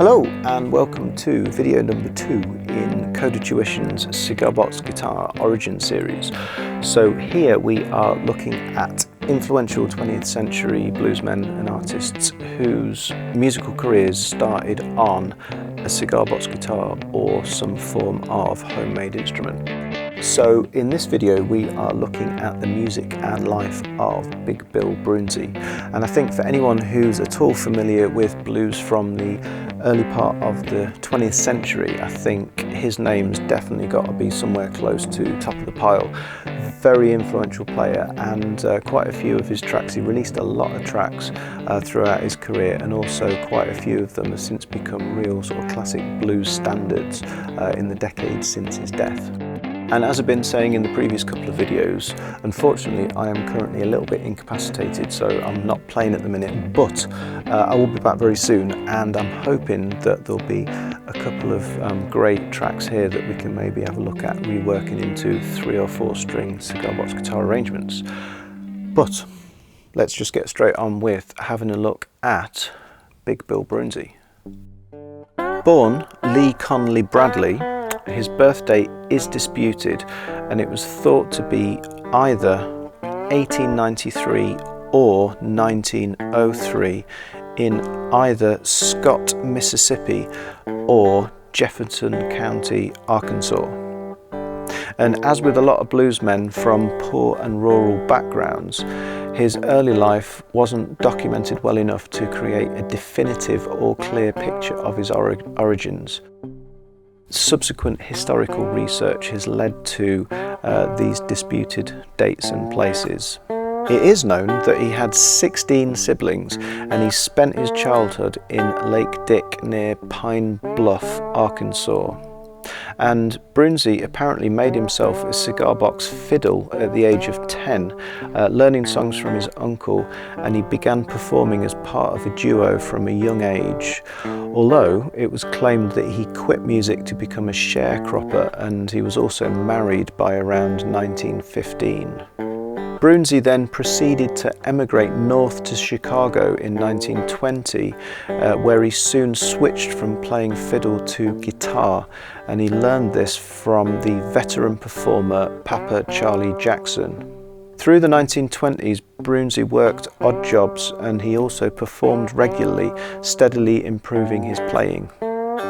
Hello and welcome to video number 2 in Coda Tuition's Cigar Box Guitar Origin series. So here we are looking at influential 20th century bluesmen and artists whose musical careers started on a cigar box guitar or some form of homemade instrument. So in this video we are looking at the music and life of Big Bill Broonzy, and I think for anyone who's at all familiar with blues from the early part of the 20th century, I think his name's definitely got to be somewhere close to top of the pile. Very influential player, and quite a few of his tracks, he released a lot of tracks throughout his career, and also quite a few of them have since become real sort of classic blues standards in the decades since his death. And as I've been saying in the previous couple of videos, unfortunately I am currently a little bit incapacitated, so I'm not playing at the minute, but I will be back very soon, and I'm hoping that there'll be a couple of great tracks here that we can maybe have a look at reworking into 3 or 4 string cigar box guitar arrangements. But let's just get straight on with having a look at Big Bill Broonzy. Born Lee Conley Bradley, his birth date is disputed, and it was thought to be either 1893 or 1903 in either Scott, Mississippi or Jefferson County, Arkansas. And as with a lot of bluesmen from poor and rural backgrounds, his early life wasn't documented well enough to create a definitive or clear picture of his origins. Subsequent historical research has led to these disputed dates and places. It is known that he had 16 siblings, and he spent his childhood in Lake Dick near Pine Bluff, Arkansas. And Broonzy apparently made himself a cigar box fiddle at the age of 10, learning songs from his uncle, and he began performing as part of a duo from a young age, although it was claimed that he quit music to become a sharecropper, and he was also married by around 1915. Broonzy then proceeded to emigrate north to Chicago in 1920, where he soon switched from playing fiddle to guitar, and he learned this from the veteran performer Papa Charlie Jackson. Through the 1920s, Broonzy worked odd jobs, and he also performed regularly, steadily improving his playing.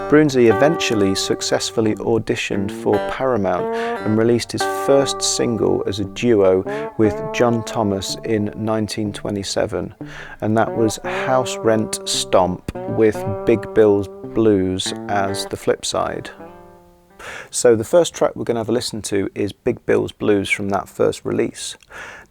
Broonzy eventually successfully auditioned for Paramount and released his first single as a duo with John Thomas in 1927, and that was House Rent Stomp with Big Bill's Blues as the flip side. So the first track we're going to have a listen to is Big Bill's Blues from that first release.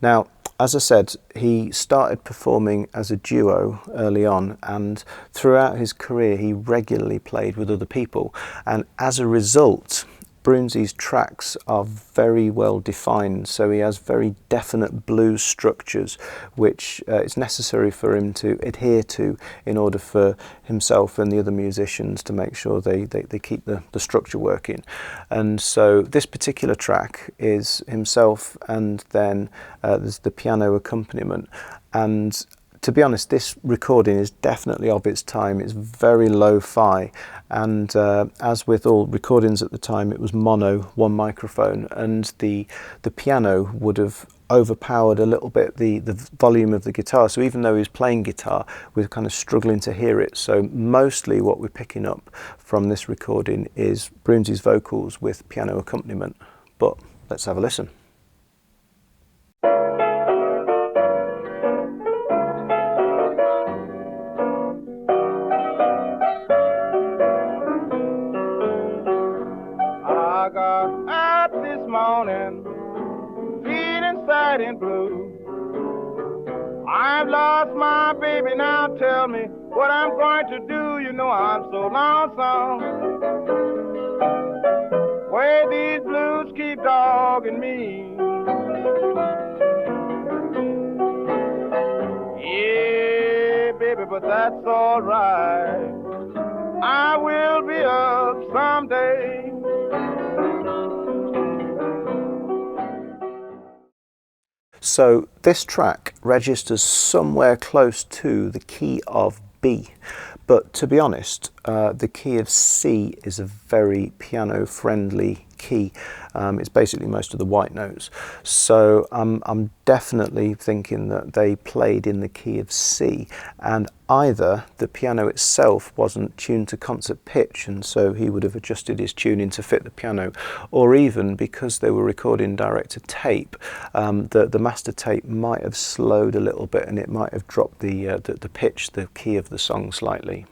Now, as I said, he started performing as a duo early on, and throughout his career he regularly played with other people, and as a result Broonzy's tracks are very well defined, so he has very definite blues structures which it's necessary for him to adhere to in order for himself and the other musicians to make sure they keep the structure working. And so this particular track is himself, and then there's the piano accompaniment, and to be honest, this recording is definitely of its time. It's very lo-fi, and as with all recordings at the time, it was mono, one microphone, and the piano would have overpowered a little bit the volume of the guitar. So even though he was playing guitar, we're kind of struggling to hear it. So mostly what we're picking up from this recording is Broonzy's vocals with piano accompaniment. But let's have a listen. Morning, feeling sad and blue. I've lost my baby, now tell me what I'm going to do. You know I'm so lonesome. Way these blues keep dogging me. Yeah, baby, but that's all right. I will be up someday. So this track registers somewhere close to the key of B. But to be honest, the key of C is a very piano-friendly key. It's basically most of the white notes. So I'm definitely thinking that they played in the key of C, and either the piano itself wasn't tuned to concert pitch, and so he would have adjusted his tuning to fit the piano, or even because they were recording direct to tape, the master tape might have slowed a little bit and it might have dropped the pitch, the key of the song slightly.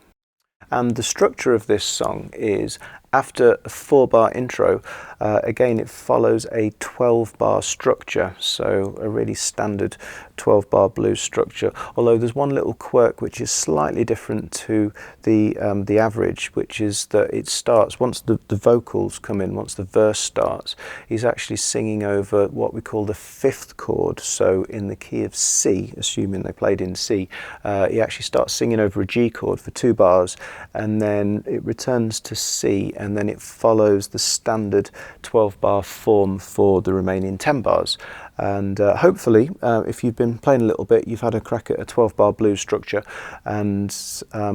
And the structure of this song is, after a 4-bar intro, again it follows a 12-bar structure, so a really standard 12-bar blues structure, although there's one little quirk which is slightly different to the average, which is that it starts, once the vocals come in, once the verse starts, he's actually singing over what we call the 5th chord. So in the key of C, assuming they played in C, he actually starts singing over a G chord for 2 bars, and then it returns to C, and then it follows the standard 12-bar form for the remaining 10 bars. And hopefully, if you've been playing a little bit, you've had a crack at a 12-bar blues structure, and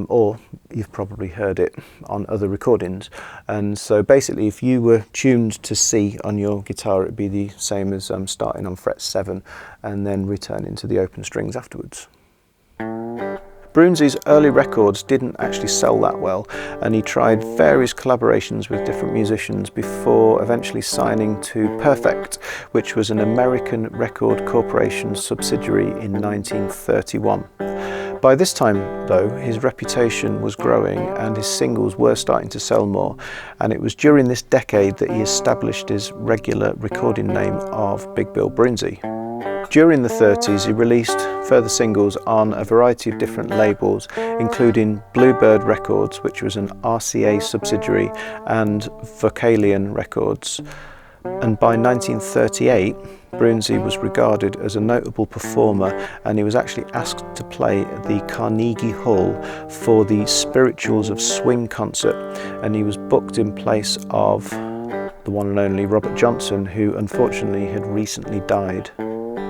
or you've probably heard it on other recordings. And so basically, if you were tuned to C on your guitar, it'd be the same as starting on fret 7 and then returning to the open strings afterwards. Broonzy's early records didn't actually sell that well, and he tried various collaborations with different musicians before eventually signing to Perfect, which was an American record corporation subsidiary in 1931. By this time, though, his reputation was growing and his singles were starting to sell more, and it was during this decade that he established his regular recording name of Big Bill Broonzy. During the 30s, he released further singles on a variety of different labels, including Bluebird Records, which was an RCA subsidiary, and Vocalion Records. And by 1938, Broonzy was regarded as a notable performer, and he was actually asked to play at the Carnegie Hall for the Spirituals of Swing concert, and he was booked in place of the one and only Robert Johnson, who unfortunately had recently died.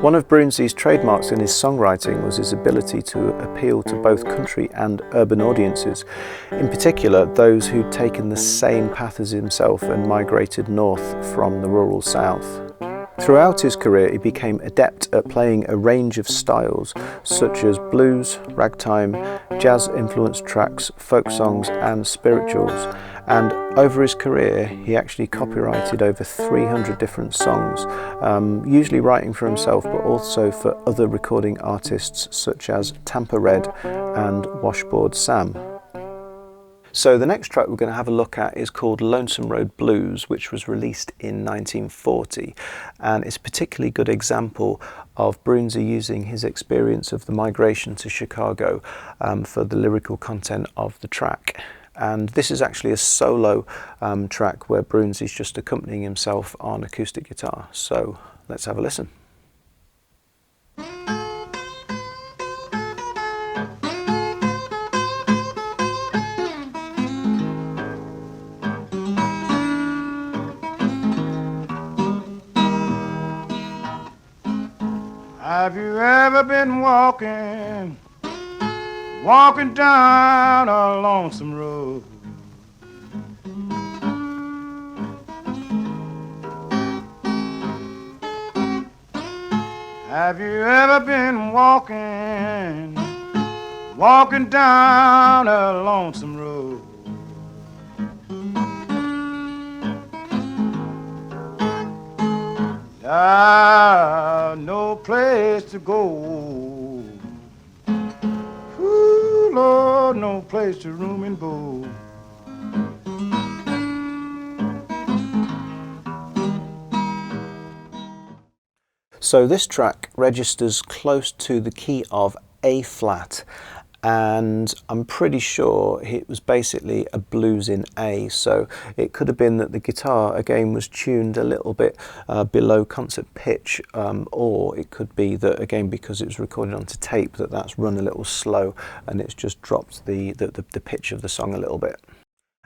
One of Broonzy's trademarks in his songwriting was his ability to appeal to both country and urban audiences, in particular those who'd taken the same path as himself and migrated north from the rural south. Throughout his career, he became adept at playing a range of styles, such as blues, ragtime, jazz-influenced tracks, folk songs and spirituals. And over his career, he actually copyrighted over 300 different songs, usually writing for himself, but also for other recording artists such as Tampa Red and Washboard Sam. So the next track we're going to have a look at is called Lonesome Road Blues, which was released in 1940, and it's a particularly good example of Broonzy using his experience of the migration to Chicago for the lyrical content of the track. And this is actually a solo track where Broonzy's just accompanying himself on acoustic guitar. So let's have a listen. Have you ever been walking down a lonesome road? Have you ever been walking down a lonesome road? No place to go. Ooh, Lord, no place to room and board. So this track registers close to the key of A flat, and I'm pretty sure it was basically a blues in A, so it could have been that the guitar again was tuned a little bit below concert pitch, or it could be that again, because it was recorded onto tape, that's run a little slow and it's just dropped the pitch of the song a little bit.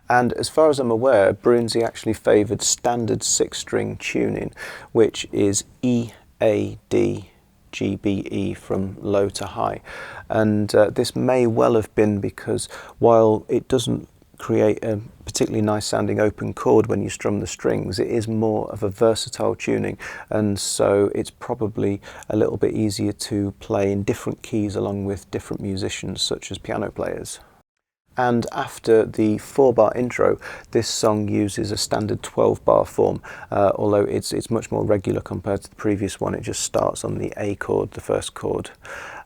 And as far as I'm aware, Broonzy actually favoured standard 6-string tuning, which is E, A, D, G, B, E from low to high. And this may well have been because while it doesn't create a particularly nice sounding open chord when you strum the strings, it is more of a versatile tuning, and so it's probably a little bit easier to play in different keys along with different musicians such as piano players. And after the 4-bar intro, this song uses a standard 12-bar form, although it's much more regular compared to the previous one. It just starts on the A chord, the first chord.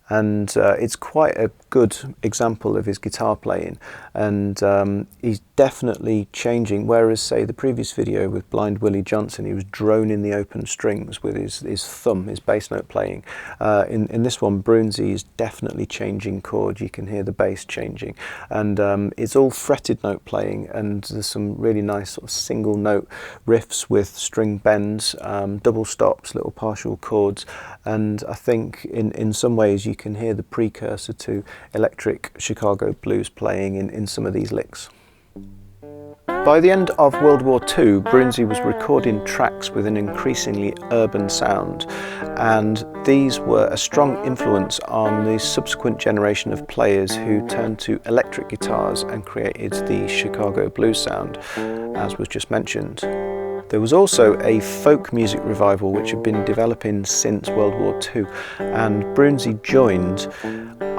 And it's quite a good example of his guitar playing, and he's definitely changing, whereas say the previous video with Blind Willie Johnson, he was droning the open strings with his thumb, his bass note playing. In this one, Broonzy is definitely changing chord. You can hear the bass changing, and it's all fretted note playing, and there's some really nice sort of single note riffs with string bends, double stops, little partial chords, and I think in some ways you can hear the precursor to electric Chicago blues playing in some of these licks. By the end of World War II, Broonzy was recording tracks with an increasingly urban sound, and these were a strong influence on the subsequent generation of players who turned to electric guitars and created the Chicago blues sound, as was just mentioned. There was also a folk music revival which had been developing since World War II, and Broonzy joined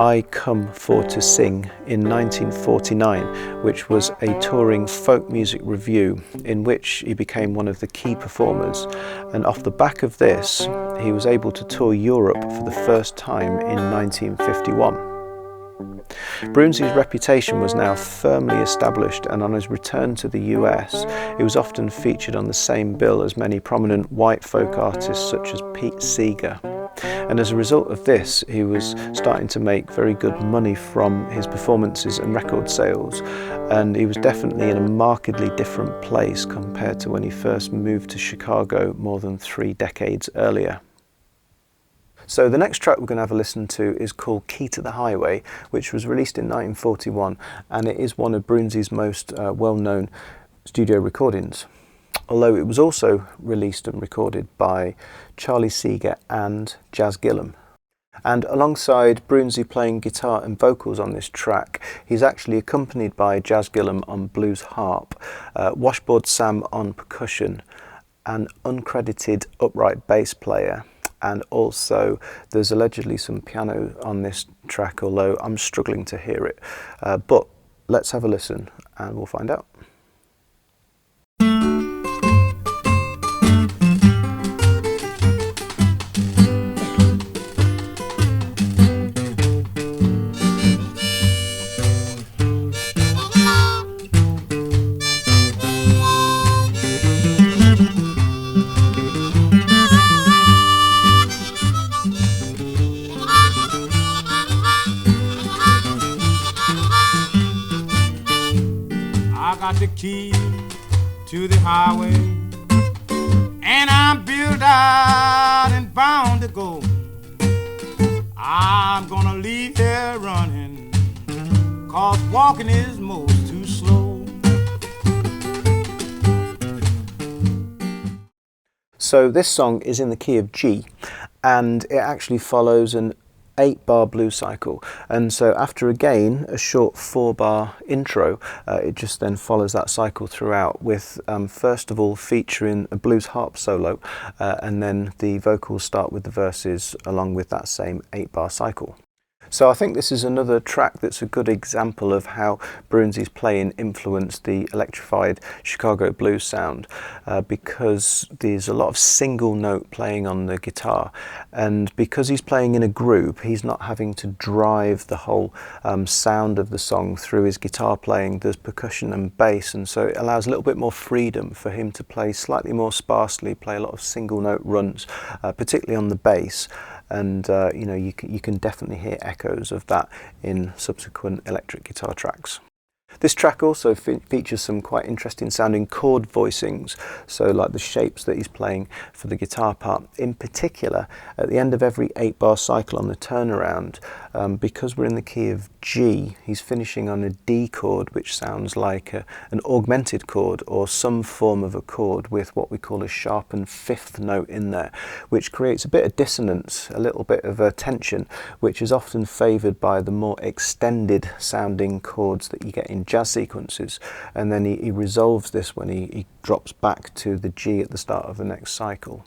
I Come For To Sing in 1949, which was a touring folk music revue in which he became one of the key performers, and off the back of this he was able to tour Europe for the first time in 1951. Broonzy's reputation was now firmly established, and on his return to the US, he was often featured on the same bill as many prominent white folk artists such as Pete Seeger. And as a result of this, he was starting to make very good money from his performances and record sales, and he was definitely in a markedly different place compared to when he first moved to Chicago more than 3 decades earlier. So the next track we're going to have a listen to is called Key to the Highway, which was released in 1941, and it is one of Broonzy's most well-known studio recordings, although it was also released and recorded by Charlie Seeger and Jazz Gillum. And alongside Broonzy playing guitar and vocals on this track, he's actually accompanied by Jazz Gillum on blues harp, Washboard Sam on percussion, an uncredited upright bass player, and also there's allegedly some piano on this track, although I'm struggling to hear it. But let's have a listen and we'll find out. The key to the highway, and I'm built out and bound to go. I'm gonna leave here running, 'cause walking is most too slow. So this song is in the key of G, and it actually follows an 8-bar blues cycle, and so after again a short 4-bar intro, it just then follows that cycle throughout with first of all featuring a blues harp solo, and then the vocals start with the verses along with that same 8-bar cycle. So I think this is another track that's a good example of how Broonzy's playing influenced the electrified Chicago blues sound, because there's a lot of single note playing on the guitar, and because he's playing in a group, he's not having to drive the whole sound of the song through his guitar playing. There's percussion and bass, and so it allows a little bit more freedom for him to play slightly more sparsely, play a lot of single note runs, particularly on the bass. And you know, you can definitely hear echoes of that in subsequent electric guitar tracks. This track also features some quite interesting sounding chord voicings, so like the shapes that he's playing for the guitar part. In particular, at the end of every 8-bar cycle on the turnaround, because we're in the key of G, he's finishing on a D chord, which sounds like an augmented chord or some form of a chord with what we call a sharpened 5th note in there, which creates a bit of dissonance, a little bit of a tension, which is often favoured by the more extended sounding chords that you get in jazz sequences. And then he resolves this when he drops back to the G at the start of the next cycle.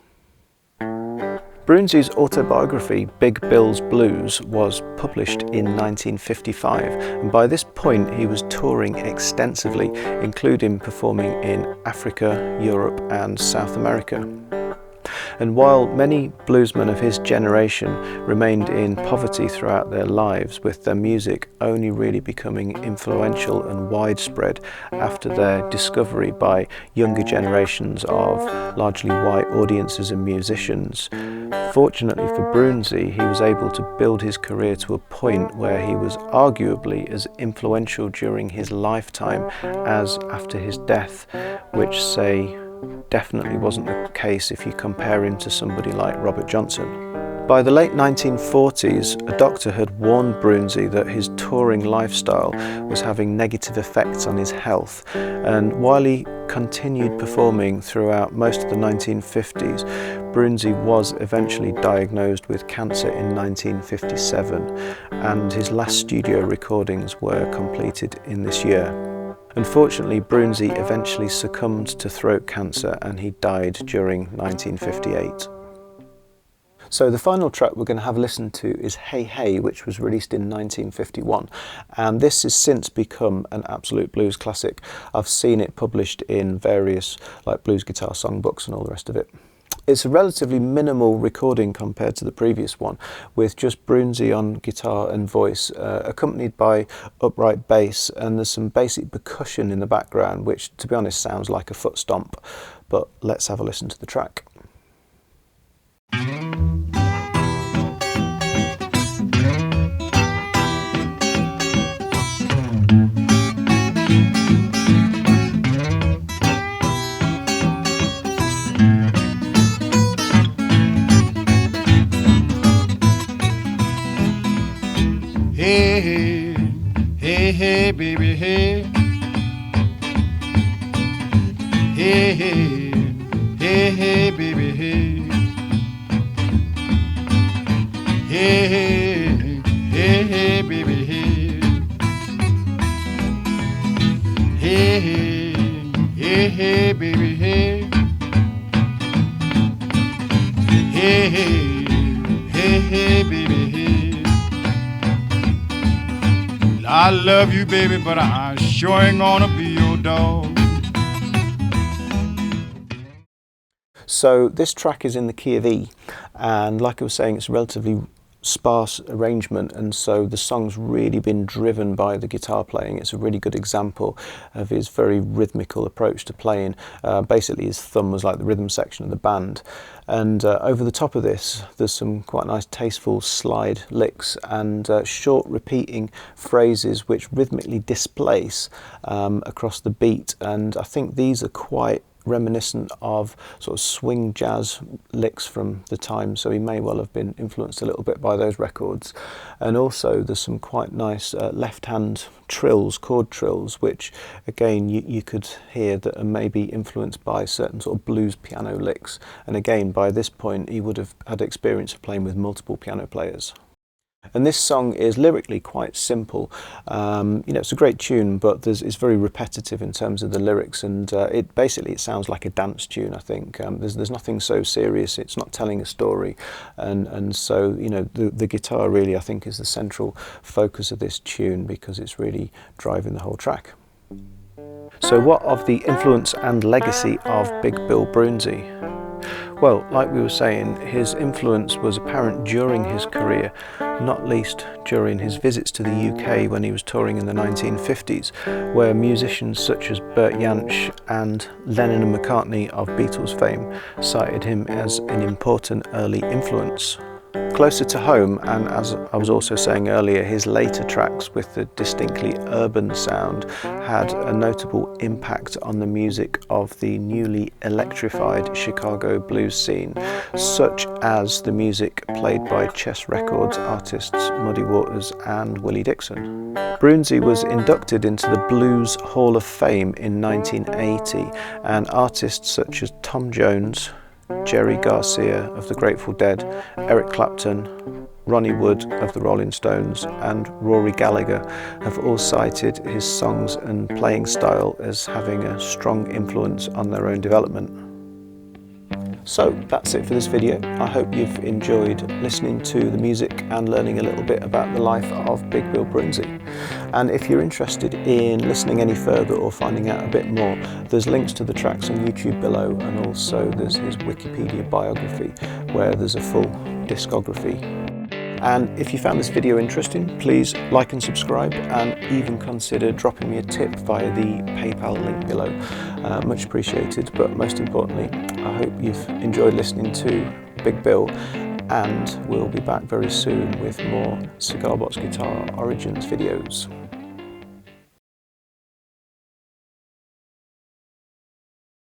Broonzy's autobiography, Big Bill's Blues, was published in 1955, and by this point he was touring extensively, including performing in Africa, Europe and South America. And while many bluesmen of his generation remained in poverty throughout their lives, with their music only really becoming influential and widespread after their discovery by younger generations of largely white audiences and musicians, fortunately for Broonzy, he was able to build his career to a point where he was arguably as influential during his lifetime as after his death, which, say, definitely wasn't the case if you compare him to somebody like Robert Johnson. By the late 1940s, a doctor had warned Broonzy that his touring lifestyle was having negative effects on his health, and while he continued performing throughout most of the 1950s, Broonzy was eventually diagnosed with cancer in 1957, and his last studio recordings were completed in this year. Unfortunately, Broonzy eventually succumbed to throat cancer and he died during 1958. So the final track we're going to have a listen to is Hey Hey, which was released in 1951, and this has since become an absolute blues classic. I've seen it published in various like blues guitar songbooks and all the rest of it. It's a relatively minimal recording compared to the previous one, with just Broonzy on guitar and voice, accompanied by upright bass, and there's some basic percussion in the background, which to be honest sounds like a foot stomp. But let's have a listen to the track. Hey, hey, hey, hey, baby, hey. Hey, hey, hey, hey, baby, hey. Hey, hey, hey, hey, baby, hey. Hey, hey, hey, hey, baby, hey. Hey, hey, hey, hey, baby, hey. I love you, baby, but I sure ain't gonna be your dog. So this track is in the key of E, and like I was saying, it's a relatively sparse arrangement, and so the song's really been driven by the guitar playing. It's a really good example of his very rhythmical approach to playing. Basically his thumb was like the rhythm section of the band, and over the top of this there's some quite nice tasteful slide licks and short repeating phrases which rhythmically displace across the beat, and I think these are quite reminiscent of sort of swing jazz licks from the time, so he may well have been influenced a little bit by those records. And also there's some quite nice left hand trills, chord trills, which again you could hear that are maybe influenced by certain sort of blues piano licks, and again by this point he would have had experience of playing with multiple piano players. And this song is lyrically quite simple. It's a great tune, but it's very repetitive in terms of the lyrics, and it sounds like a dance tune. I think there's nothing so serious. It's not telling a story, and so the guitar really I think is the central focus of this tune because it's really driving the whole track. So what of the influence and legacy of Big Bill Broonzy? Well, like we were saying, his influence was apparent during his career, not least during his visits to the UK when he was touring in the 1950s, where musicians such as Bert Jansch and Lennon and McCartney of Beatles fame cited him as an important early influence. Closer to home, and as I was also saying earlier, his later tracks with the distinctly urban sound had a notable impact on the music of the newly electrified Chicago blues scene, such as the music played by Chess Records artists Muddy Waters and Willie Dixon. Broonzy was inducted into the Blues Hall of Fame in 1980, and artists such as Tom Jones, Jerry Garcia of the Grateful Dead, Eric Clapton, Ronnie Wood of the Rolling Stones and Rory Gallagher have all cited his songs and playing style as having a strong influence on their own development. So that's it for this video. I hope you've enjoyed listening to the music and learning a little bit about the life of Big Bill Broonzy. And if you're interested in listening any further or finding out a bit more, there's links to the tracks on YouTube below, and also there's his Wikipedia biography where there's a full discography. And if you found this video interesting, please like and subscribe, and even consider dropping me a tip via the PayPal link below. Much appreciated, but most importantly, I hope you've enjoyed listening to Big Bill, and we'll be back very soon with more Cigar Box Guitar Origins videos.